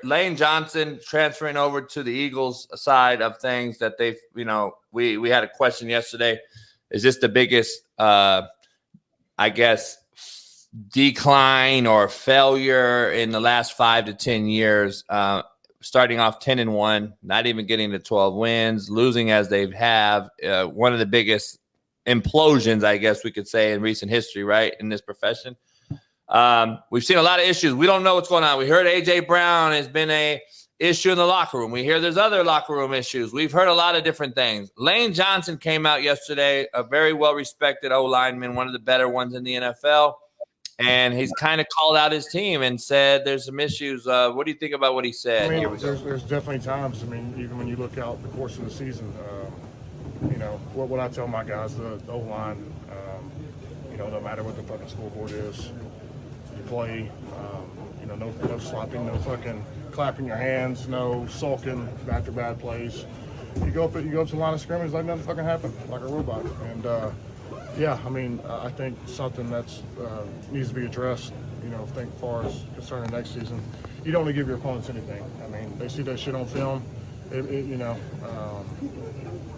Lane Johnson transferring over to the Eagles side of things that they've, we had a question yesterday. Is this the biggest, decline or failure in the last 5 to 10 years? Starting off 10-1, not even getting to 12 wins, losing as they have. One of the biggest implosions, I guess we could say, in recent history, right, in this profession. We've seen a lot of issues. We don't know what's going on. We heard A.J. Brown has been a issue in the locker room. We hear there's other locker room issues. We've heard a lot of different things. Lane Johnson came out yesterday, a very well-respected O-lineman, one of the better ones in the NFL, and he's kind of called out his team and said there's some issues. What do you think about what he said? I mean, there's definitely times, even when you look out the course of the season, what I tell my guys, the O-line, no matter what the fucking scoreboard is, you play, no slopping, no fucking clapping your hands, no sulking after bad plays. You go up to the line of scrimmage like nothing fucking happened, like a robot. And I think something that's needs to be addressed. Think as far as concerning next season, you don't want to give your opponents anything. They see that shit on film.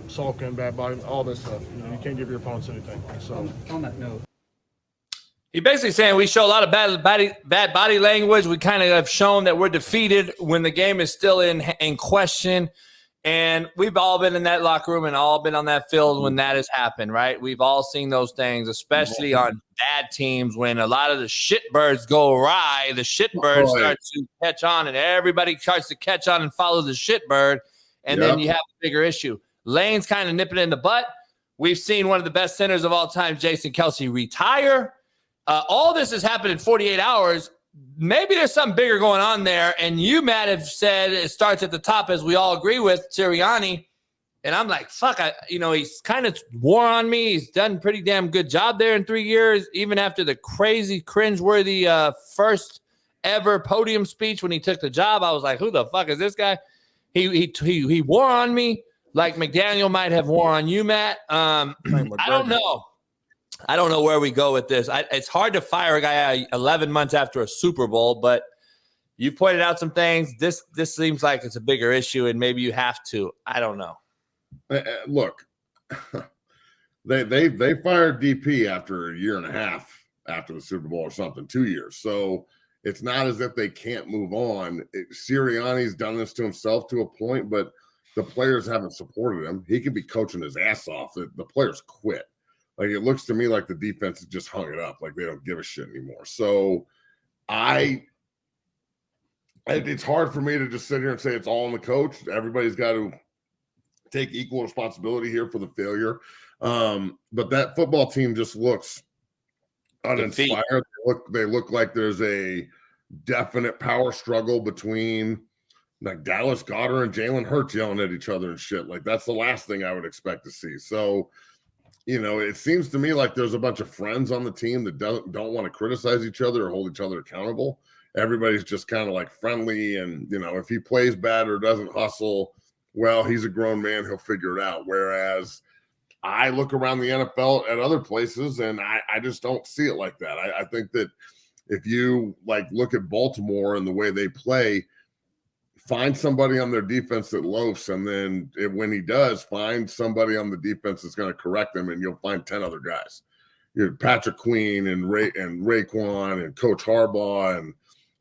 Sulking, bad body, all this stuff. You can't give your opponents anything. So on that note. He's basically saying we show a lot of bad body language. We kind of have shown that we're defeated when the game is still in question. And we've all been in that locker room and all been on that field when that has happened, right? We've all seen those things, especially on bad teams when a lot of the shitbirds go awry. The shitbird starts to catch on and everybody tries to catch on and follow the shitbird. And then you have a bigger issue. Lane's kind of nipping it in the butt. We've seen one of the best centers of all time, Jason Kelce, retire. All this has happened in 48 hours. Maybe there's something bigger going on there. And you, Matt, have said it starts at the top, as we all agree with, Sirianni. And I'm like, fuck, he's kind of wore on me. He's done a pretty damn good job there in 3 years, even after the crazy, cringeworthy first ever podium speech when he took the job. I was like, who the fuck is this guy? He wore on me like McDaniel might have wore on you, Matt. I don't know. I don't know where we go with this. It's hard to fire a guy 11 months after a Super Bowl, but you pointed out some things. This seems like it's a bigger issue, and maybe you have to. I don't know. Look, they fired DP after a year and a half after the Super Bowl or something, 2 years. So it's not as if they can't move on. Sirianni's done this to himself to a point, but the players haven't supported him. He could be coaching his ass off. The players quit. Like, it looks to me like the defense has just hung it up. Like, they don't give a shit anymore. So it's hard for me to just sit here and say it's all on the coach. Everybody's got to take equal responsibility here for the failure. But that football team just looks uninspired. They look like there's a definite power struggle between like Dallas Goedert and Jalen Hurts yelling at each other and shit. Like, that's the last thing I would expect to see. So, it seems to me like there's a bunch of friends on the team that don't want to criticize each other or hold each other accountable. Everybody's just kind of like friendly. And, if he plays bad or doesn't hustle, well, he's a grown man. He'll figure it out. Whereas I look around the NFL at other places and I just don't see it like that. I think that if you look at Baltimore and the way they play, find somebody on their defense that loafs, and then when he does, find somebody on the defense that's going to correct them, and you'll find 10 other guys. Patrick Queen and Raekwon and Coach Harbaugh and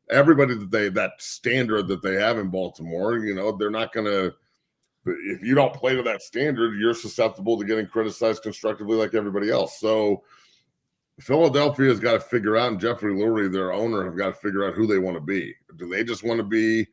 everybody that standard that they have in Baltimore. They're not going to. If you don't play to that standard, you're susceptible to getting criticized constructively like everybody else. So Philadelphia's got to figure out, and Jeffrey Lurie, their owner, have got to figure out who they want to be. Do they just want to be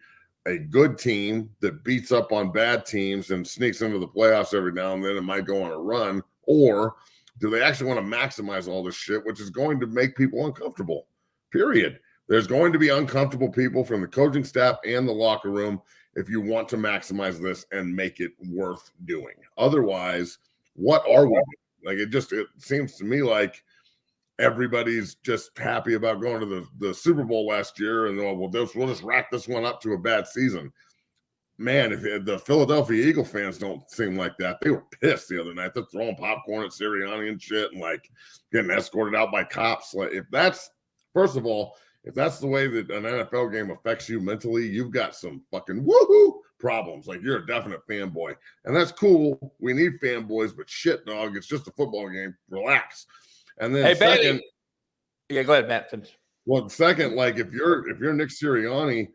a good team that beats up on bad teams and sneaks into the playoffs every now and then and might go on a run? Or do they actually want to maximize all this shit, which is going to make people uncomfortable, period. There's going to be uncomfortable people from the coaching staff and the locker room if you want to maximize this and make it worth doing. Otherwise, what are we doing? It seems to me like everybody's just happy about going to the Super Bowl last year, and we'll just rack this one up to a bad season. Man, if the Philadelphia Eagle fans don't seem like that. They were pissed the other night. They're throwing popcorn at Sirianni and shit, and getting escorted out by cops. If that's, first of all, If that's the way that an NFL game affects you mentally, you've got some fucking woohoo problems. Like, you're a definite fanboy. And that's cool. We need fanboys, but shit, dog, it's just a football game. Relax. And then second, Bailey. Yeah, go ahead, Matt. Finish. Well, second, like if you're Nick Sirianni,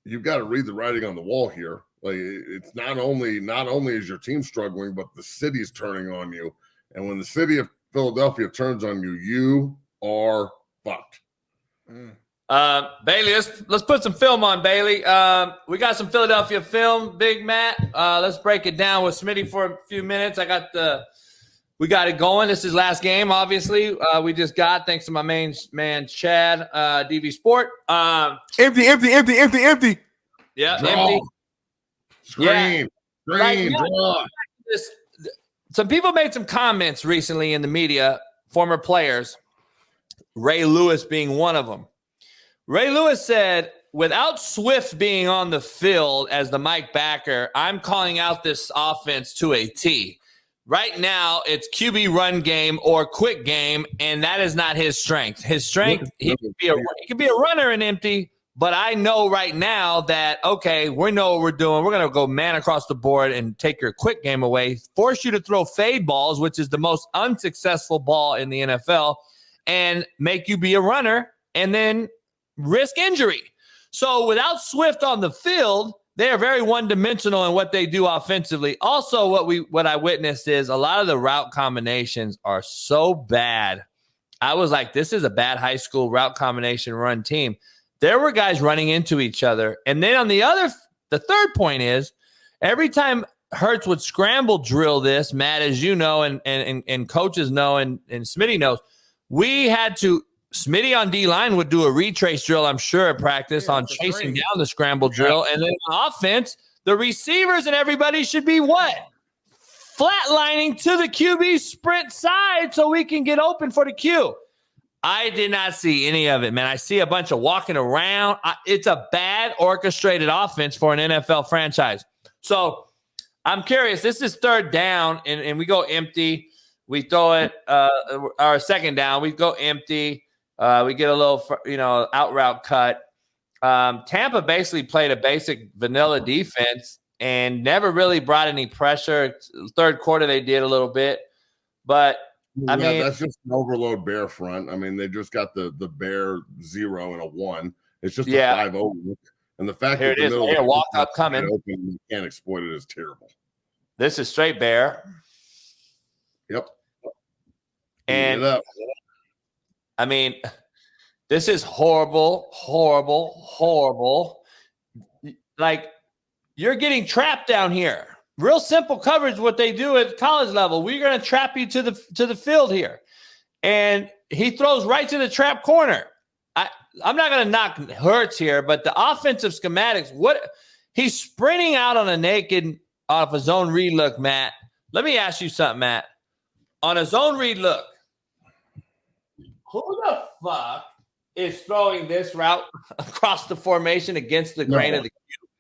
you've got to read the writing on the wall here. Like, it's not only is your team struggling, but the city's turning on you. And when the city of Philadelphia turns on you, you are fucked. Bailey, let's put some film on, Bailey. We got some Philadelphia film, Big Matt. Let's break it down with Smitty for a few minutes. We got it going. This is last game, obviously. We just got, thanks to my main man, Chad, DV Sport. Empty. Yeah, Draw. empty. Screen. Draw. Some people made some comments recently in the media, former players, Ray Lewis being one of them. Ray Lewis said, without Swift being on the field as the Mike backer, I'm calling out this offense to a T. Right now, it's QB run game or quick game, and that is not his strength. His strength, he can be a runner in empty, but I know right now that, okay, we know what we're doing. We're going to go man across the board and take your quick game away, force you to throw fade balls, which is the most unsuccessful ball in the NFL, and make you be a runner and then risk injury. So without Swift on the field, they are very one-dimensional in what they do offensively. Also, what I witnessed is a lot of the route combinations are so bad. I was like, this is a bad high school route combination run team. There were guys running into each other. And then on the third point is, every time Hurts would scramble drill this, Matt, as you know, and coaches know, and Smitty knows, we had to – Smitty on D-line would do a retrace drill, I'm sure, at practice on chasing down the scramble drill. And then on offense, the receivers and everybody should be what? Flatlining to the QB sprint side so we can get open for the Q. I did not see any of it, man. I see a bunch of walking around. It's a bad orchestrated offense for an NFL franchise. So I'm curious. This is third down, and we go empty. We throw it, our second down. We go empty. We get a little, out route cut. Tampa basically played a basic vanilla defense and never really brought any pressure. Third quarter, they did a little bit. But, I mean, that's just an overload Bear front. I mean, they just got the Bear 0 and a 1. It's just a 5-0. And the fact that the middle of the walk up coming, open, you can't exploit it is terrible. This is straight Bear. Yep. And I mean, this is horrible. Like, you're getting trapped down here. Real simple coverage, what they do at college level. We're going to trap you to the field here. And he throws right to the trap corner. I'm not going to knock Hurts here, but the offensive schematics, he's sprinting out on a naked off a zone read look, Matt. Let me ask you something, Matt. On a zone read look, who the fuck is throwing this route across the formation against the grain of the cube?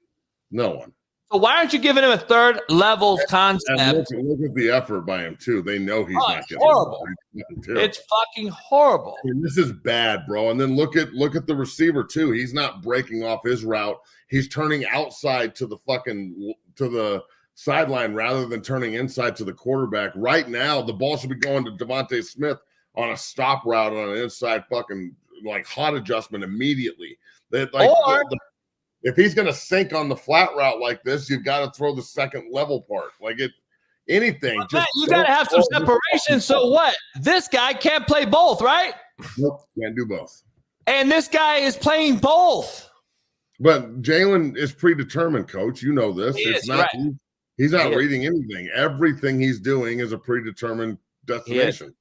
No one. So why aren't you giving him a third level concept? And look at the effort by him, too. They know he's not getting horrible. It's fucking horrible. I mean, this is bad, bro. And then look at the receiver, too. He's not breaking off his route. He's turning outside to the sideline rather than turning inside to the quarterback. Right now, the ball should be going to Devontae Smith on a stop route on an inside fucking hot adjustment immediately. If he's going to sink on the flat route like this, you've got to throw the second level part. Anything. Well, Matt, you got to have some separation. So what? This guy can't play both, right? Nope, can't do both. And this guy is playing both. But Jalen is predetermined, Coach. You know this. He's not reading anything. Everything he's doing is a predetermined destination.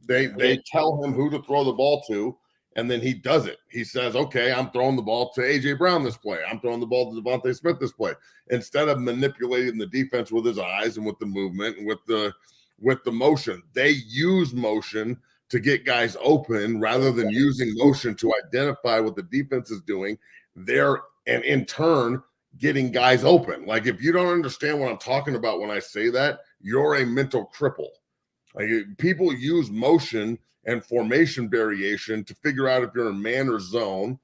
They tell him who to throw the ball to, and then he does it. He says, okay, I'm throwing the ball to A.J. Brown this play. I'm throwing the ball to Devontae Smith this play. Instead of manipulating the defense with his eyes and with the movement and with the motion, they use motion to get guys open rather than using motion to identify what the defense is doing. And in turn, getting guys open. If you don't understand what I'm talking about when I say that, you're a mental cripple. People use motion and formation variation to figure out if you're in man or zone,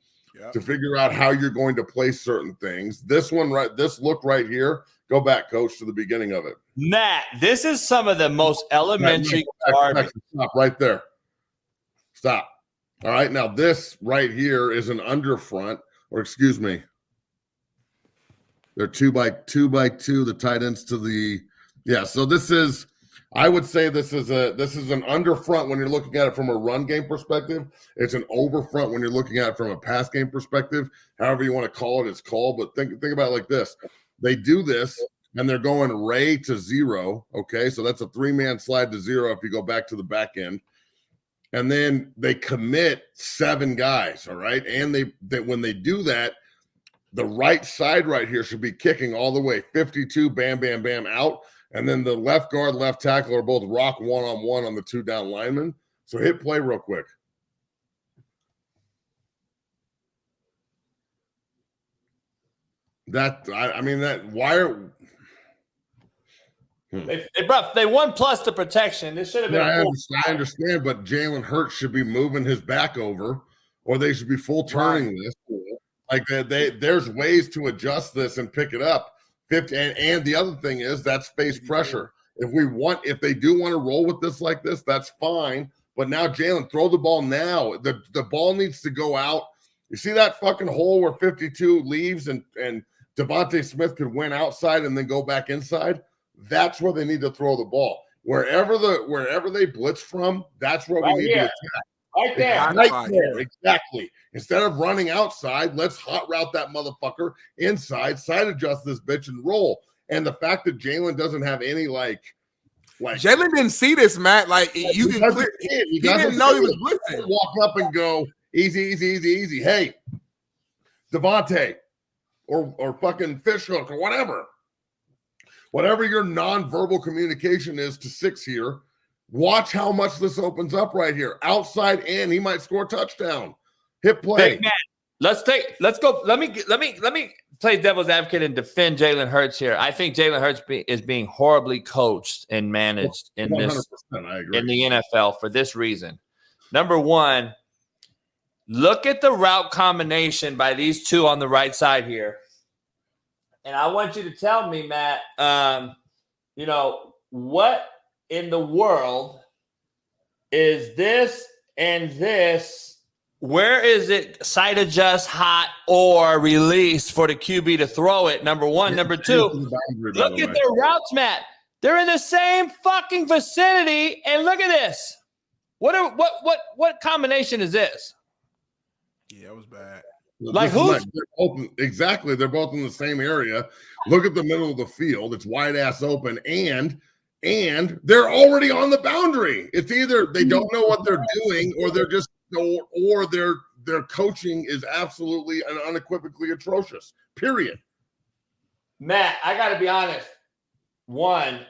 to figure out how you're going to play certain things. This look right here, go back, coach, to the beginning of it. Matt, this is some of the most elementary garbage. Stop right there. Stop. All right, now this right here is an under front, or excuse me. They're 2x2, the tight ends to the, so this is, I would say this is an under front when you're looking at it from a run game perspective. It's an over front when you're looking at it from a pass game perspective. However you want to call it, it's called. But think about it like this. They do this, and they're going Ray to 0, okay? So that's a 3-man slide to 0 if you go back to the back end. And then they commit 7 guys, all right? And they when they do that, the right side right here should be kicking all the way 52, bam, bam, bam, out. And then the left guard, left tackle are both rock one-on-one on the 2 down linemen. So hit play real quick. They won plus the protection. This should have been. I understand, but Jalen Hurts should be moving his back over, or they should be full turning this. Like there's ways to adjust this and pick it up. 50, and the other thing is that's face pressure. If they do want to roll with this like this, that's fine. But now Jalen, throw the ball now. The ball needs to go out. You see that fucking hole where 52 leaves and Devontae Smith could win outside and then go back inside? That's where they need to throw the ball. Wherever they blitz from, that's where we need to attack. Right there. Right there, exactly. Instead of running outside, let's hot route that motherfucker inside, side adjust this bitch and roll. And the fact that Jalen doesn't have any like Jalen didn't see this, Matt. Like you can clear, he didn't know he was blitzing. Walk up and go easy, easy, easy, easy. Hey, Devontae or fucking Fishhook or whatever. Whatever your nonverbal communication is to 6 here. Watch how much this opens up right here. Outside in, he might score a touchdown. Hit play. Big man. Let's go. Let me play devil's advocate and defend Jalen Hurts here. I think Jalen Hurts is being horribly coached and managed in the NFL for this reason. Number one, look at the route combination by these 2 on the right side here. And I want you to tell me, Matt, what in the world is this and this? Where is it side adjust, hot, or release for the QB to throw it? Number one. Number 2, look at their routes, Matt. They're in the same fucking vicinity. And look at this. What combination is this? Yeah, it was bad. Like who's exactly? They're both in the same area. Look at the middle of the field. It's wide ass open, and they're already on the boundary. It's either they don't know what they're doing, or they're just or their coaching is absolutely and unequivocally atrocious. Period. Matt, I got to be honest. 1,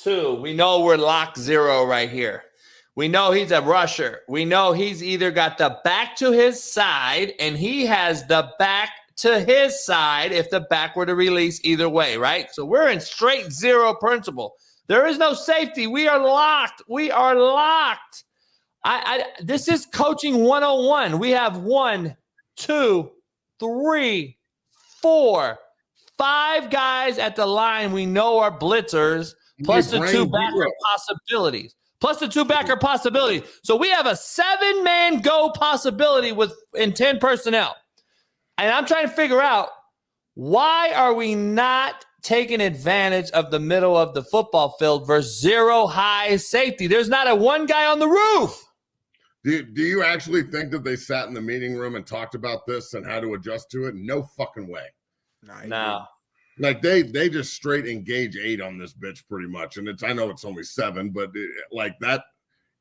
2, we know we're locked 0 right here. We know he's a rusher. We know he's either got the back to his side and he has the back to his side if the back were to release either way, right? So we're in straight 0 principle. There is no safety. We are locked. This is coaching 101. We have 1, 2, 3, 4, 5 guys at the line we know are blitzers, plus the 2 backer possibilities. So we have a 7-man go possibility in 10 personnel. And I'm trying to figure out, why are we not taking advantage of the middle of the football field versus 0 high safety? There's not a 1 guy on the roof. Do you actually think that they sat in the meeting room and talked about this and how to adjust to it? No fucking way. No. Like they just straight engage 8 on this bitch pretty much. And I know it's only 7, but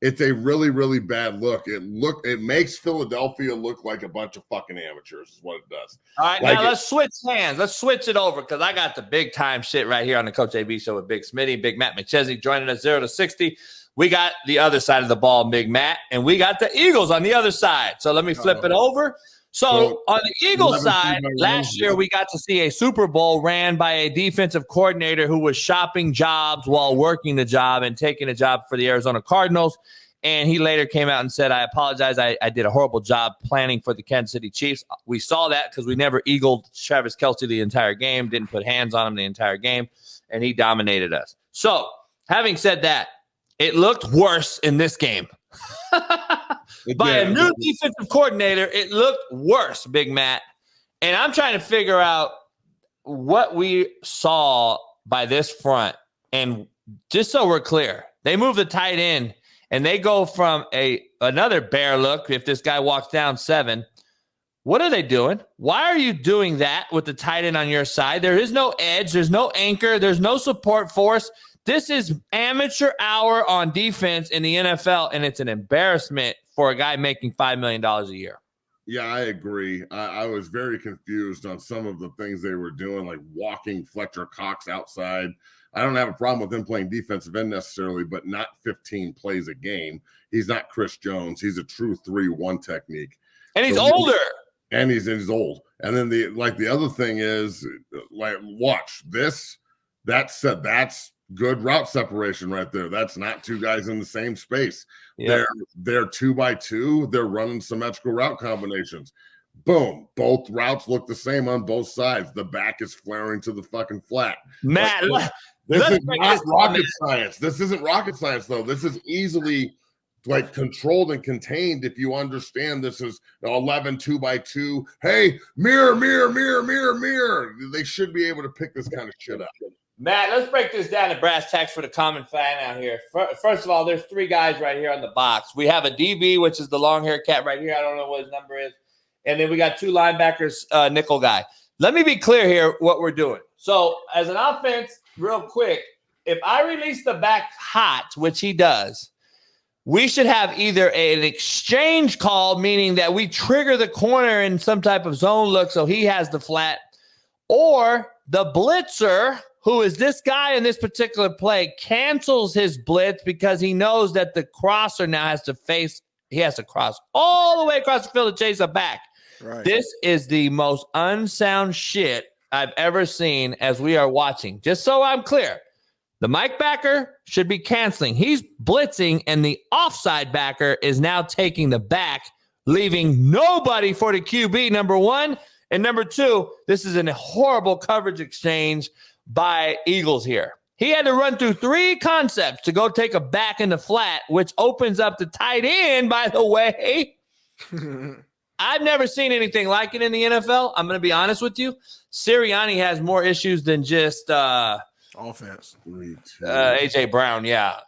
it's a really, really bad look. It makes Philadelphia look like a bunch of fucking amateurs is what it does. All right, now let's switch hands. Let's switch it over because I got the big time shit right here on the Coach AB show with Big Smitty, Big Matt McChesney joining us 0 to 60. We got the other side of the ball, Big Matt, and we got the Eagles on the other side. So let me flip it over. So on the Eagles side, last year we got to see a Super Bowl ran by a defensive coordinator who was shopping jobs while working the job and taking a job for the Arizona Cardinals. And he later came out and said, I apologize. I did a horrible job planning for the Kansas City Chiefs. We saw that because we never eagled Travis Kelce the entire game, didn't put hands on him the entire game, and he dominated us. So, having said that, it looked worse in this game. By a new defensive coordinator, it looked worse, Big Matt. And I'm trying to figure out what we saw by this front. And just so we're clear, they move the tight end and they go from another bear look if this guy walks down 7. What are they doing? Why are you doing that with the tight end on your side? There is no edge. There's no anchor. There's no support force. This is amateur hour on defense in the NFL, and it's an embarrassment for a guy making $5 million a year. Yeah, I agree. I was very confused on some of the things they were doing, like walking Fletcher Cox outside. I don't have a problem with him playing defensive end necessarily, but not 15 plays a game. He's not Chris Jones. He's a true 3-1 technique. And he's older. And he's old. And then the other thing is, like, watch this. That's good route separation right there. That's not two guys in the same space. Yep. They're 2x2. They're running symmetrical route combinations. Boom. Both routes look the same on both sides. The back is flaring to the fucking flat. Matt, this is not rocket science. This isn't rocket science, though. This is easily like controlled and contained if you understand this is 11 2x2. Hey, mirror. They should be able to pick this kind of shit up. Matt, let's break this down to brass tacks for the common fan out here. First of all, there's 3 guys right here on the box. We have a DB, which is the long-haired cat right here. I don't know what his number is. And then we got 2 linebackers, nickel guy. Let me be clear here what we're doing. So as an offense, real quick, if I release the back hot, which he does, we should have either an exchange call, meaning that we trigger the corner in some type of zone look so he has the flat, or the blitzer, who is this guy in this particular play, cancels his blitz because he knows that the crosser now has to cross all the way across the field to chase a back. Right. This is the most unsound shit I've ever seen as we are watching. Just so I'm clear, the Mike backer should be canceling. He's blitzing, and the offside backer is now taking the back, leaving nobody for the QB, number 1. And number 2, this is a horrible coverage exchange by Eagles here. He had to run through 3 concepts to go take a back in the flat, which opens up the tight end, by the way. I've never seen anything like it in the NFL. I'm going to be honest with you. Sirianni has more issues than just offense. A.J. Brown, yeah.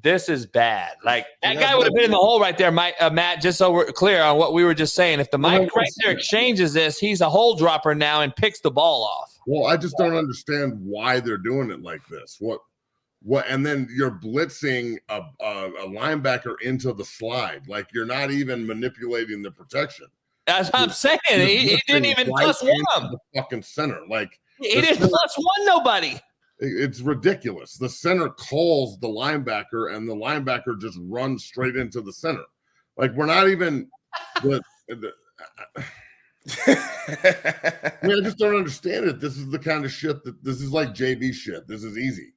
This is bad. Like, that guy would have been in the hole right there, Matt, just so we're clear on what we were just saying. If the Mike right there exchanges this, he's a hole dropper now and picks the ball off. Well, I just don't understand why they're doing it like this. What? And then you're blitzing a linebacker into the slide. Like, you're not even manipulating the protection. That's what I'm saying. He didn't even plus 1 him. The fucking center. Like, he didn't plus 1 nobody. It's ridiculous. The center calls the linebacker, and the linebacker just runs straight into the center. Like, we're not even I just don't understand it. This is the kind of shit this is like JV shit. This is easy.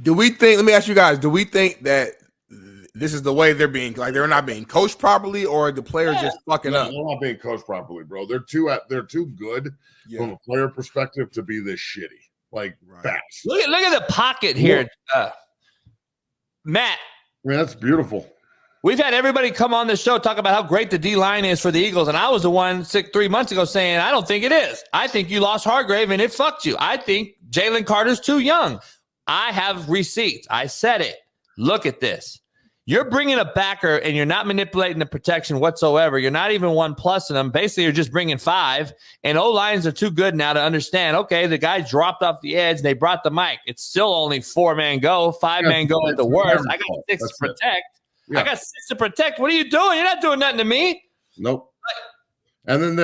Let me ask you guys, do we think that this is the way they're not being coached properly, or the players just fucking up? They're not being coached properly, bro. They're too good from a player perspective to be this shitty. Like, fast. Look at the pocket here. Matt. I mean, that's beautiful. We've had everybody come on the show talk about how great the D-line is for the Eagles, and I was the one 3 months ago saying, I don't think it is. I think you lost Hargrave, and it fucked you. I think Jalen Carter's too young. I have receipts. I said it. Look at this. You're bringing a backer, and you're not manipulating the protection whatsoever. You're not even 1+ in them. Basically, you're just bringing 5, and O-lines are too good now to understand, okay, the guy dropped off the edge. They brought the mic. It's still only 4-man go, 5-man go at the worst. I got 6 to protect. Yeah. I got 6 to protect. What are you doing? You're not doing nothing to me. Nope. And then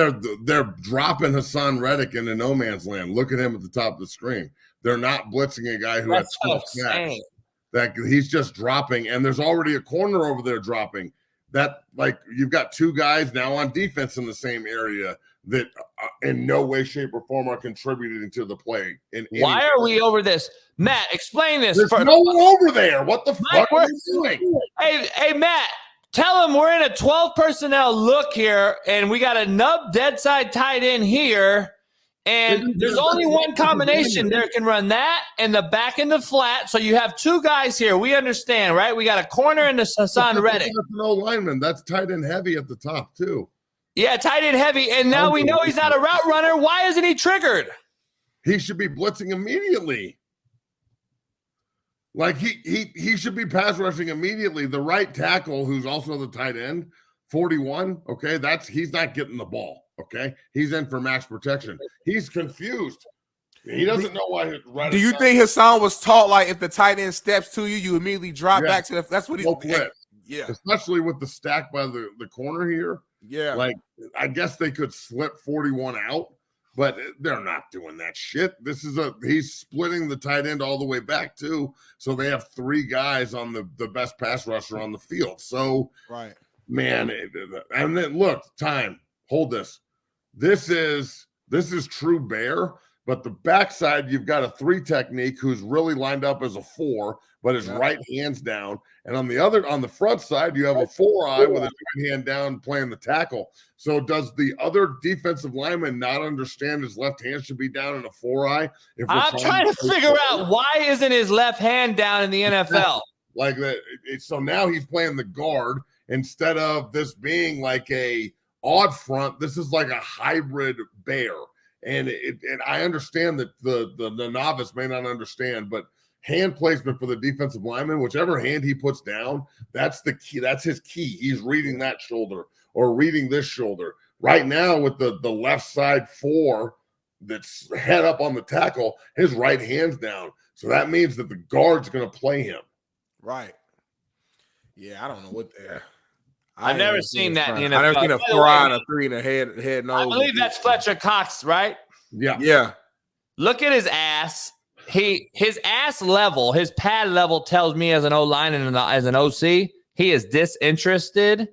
they're dropping Hassan Reddick into no man's land. Look at him at the top of the screen. They're not blitzing a guy who has 12 snaps. That he's just dropping, and there's already a corner over there dropping. That, like, you've got 2 guys now on defense in the same area. that in no way, shape, or form are contributing to the play. Why are we over this? Matt, explain this. There's no one over there. What the fuck are you doing? Hey, Matt, tell him we're in a 12 personnel look here, and we got a nub dead side tight end here, and there's only one combination there can run that and the back and the flat. So you have two guys here. We understand, right? We got a corner and a Hassan Reddick. That's an old lineman. That's tight end heavy at the top too. Yeah, tight end heavy, and now we know he's not a route runner. Why isn't he triggered? He should be blitzing immediately. Like he should be pass rushing immediately. The right tackle, who's also the tight end, 41. Okay, he's not getting the ball. Okay, he's in for max protection. He's confused. He doesn't know why. Do you think Hassan was taught like if the tight end steps to you, you immediately drop back to the? That's what yeah. Especially with the stack by the corner here. Yeah, like I guess they could slip 41 out, but they're not doing that shit. He's splitting the tight end all the way back too, so they have three guys on the best pass rusher on the field. So right, man, and then look, hold this. This is true bear, but the backside you've got a 3 technique who's really lined up as a 4, but his right hand's down. And on the front side, you have a 4-eye with his right hand down playing the tackle. So does the other defensive lineman not understand his left hand should be down in a 4-eye? I'm trying to figure out why isn't his left hand down in the NFL? Like that. So now he's playing the guard instead of this being like a odd front. This is like a hybrid bear. And I understand that the novice may not understand, but hand placement for the defensive lineman, whichever hand he puts down, that's the key. That's his key. He's reading that shoulder or reading this shoulder. Right now with the left side 4 that's head up on the tackle, his right hand's down. So that means that the guard's going to play him. Right. Yeah, I don't know what there. I've never seen that in the NFL. I've never seen a 4-eye and a 3 in the head nose. I believe that's Fletcher Cox, right? Yeah. Yeah. Look at his ass. His ass level, his pad level tells me as an O-line and as an OC, he is disinterested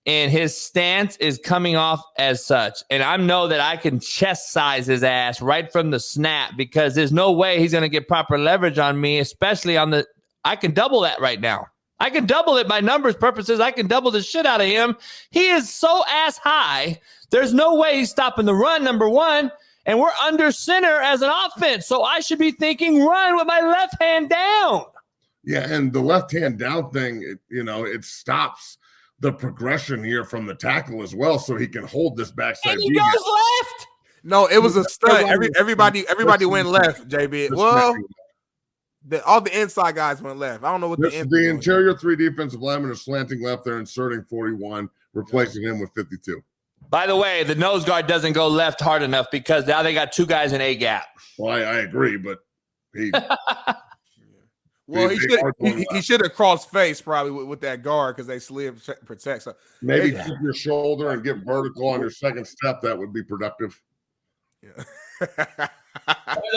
and his stance is coming off as such. And I know that I can chest size his ass right from the snap because there's no way he's going to get proper leverage on me, especially I can double that right now. I can double it by numbers purposes. I can double the shit out of him. He is so ass high. There's no way he's stopping the run, number one. And we're under center as an offense. So I should be thinking run with my left hand down. Yeah, and the left hand down thing, it stops the progression here from the tackle as well, so he can hold this backside. And he goes left. No, it was a stunt. Everybody went left, JB. Well, all the inside guys went left. I don't know what the interior 3 defensive linemen are slanting left. They're inserting 41, replacing him with 52. By the way, the nose guard doesn't go left hard enough because now they got 2 guys in A gap. Well, I agree, but he. Well, he should have crossed face probably with that guard because they slid protect. So maybe keep your shoulder and get vertical on your second step. That would be productive. Yeah.